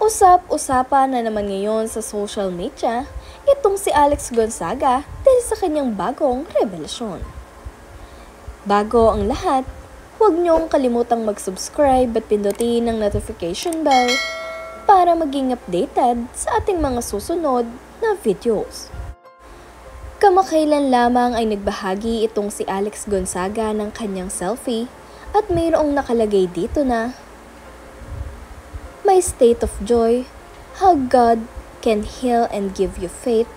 Usap-usapan na naman ngayon sa social media itong si Alex Gonzaga dahil sa kanyang bagong revelasyon. Bago ang lahat, huwag niyong kalimutang mag-subscribe at pindutin ang notification bell para maging updated sa ating mga susunod na videos. Kamakailan lamang ay nagbahagi itong si Alex Gonzaga ng kanyang selfie at mayroong nakalagay dito na, "My state of joy, how God can heal and give you faith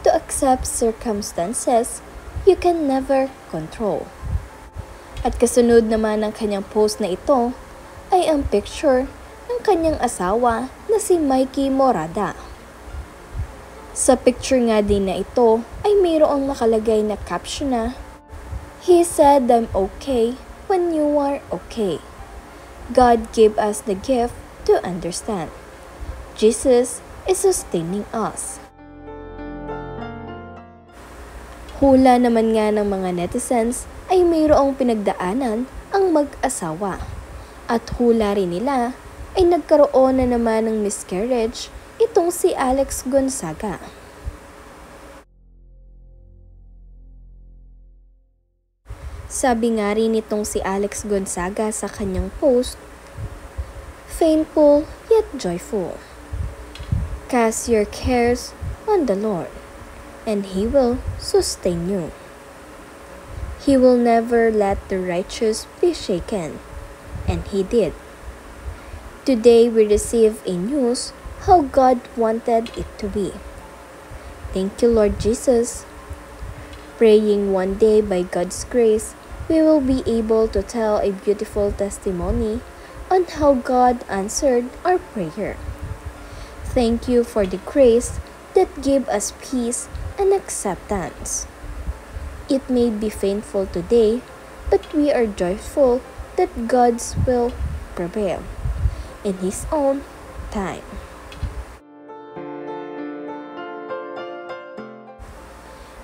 to accept circumstances you can never control." At kasunod naman ng kanyang post na ito ay ang picture ng kanyang asawa na si Mikey Morada. Sa picture nga din na ito ay mayroong nakalagay na caption na, "He said I'm okay when you are okay. God gave us the gift to understand. Jesus is sustaining us." Hula naman nga ng mga netizens ay mayroong pinagdaanan ang mag-asawa. At hula rin nila ay nagkaroon na naman ng miscarriage itong si Alex Gonzaga. Sabi nga rin itong si Alex Gonzaga sa kanyang post, "Painful yet joyful. Cast your cares on the Lord, and He will sustain you. He will never let the righteous be shaken," and He did. Today we receive a news how God wanted it to be. Thank you, Lord Jesus. Praying one day by God's grace, we will be able to tell a beautiful testimony on how God answered our prayer. Thank you for the grace that gave us peace and acceptance. It may be painful today, but we are joyful that God's will prevail in His own time.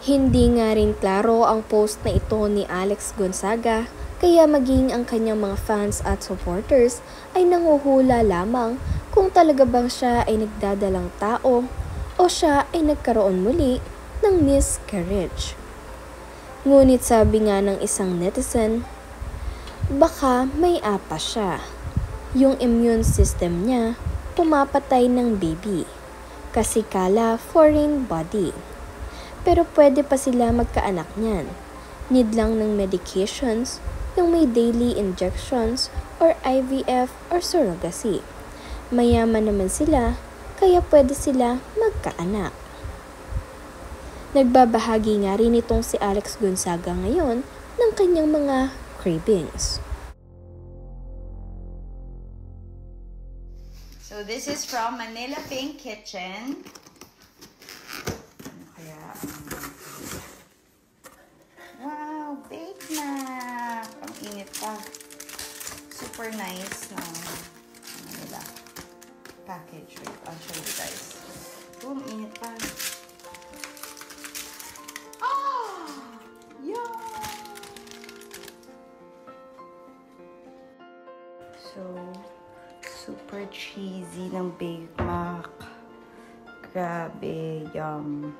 Hindi nga rin klaro ang post na ito ni Alex Gonzaga, kaya maging ang kanyang mga fans at supporters ay nanguhula lamang kung talaga bang siya ay nagdadalang tao o siya ay nagkaroon muli ng miscarriage. Ngunit sabi nga ng isang netizen, baka may apa siya. Yung immune system niya pumapatay ng baby kasi kala foreign body. Pero pwede pa sila magkaanak niyan. Need lang ng medications, yung may daily injections or IVF or surrogacy. Mayaman naman sila, kaya pwede sila magkaanak. Nagbabahagi nga rin itong si Alex Gonzaga ngayon ng kanyang mga cravings. So this is from Manila Pink Kitchen. Wow, bake na! Ang init pa. Super nice na nila package. Wait, I'll show you guys. Oh, ang init pa. Oh! Yum! So, super cheesy ng Bake Mac. Grabe, yum.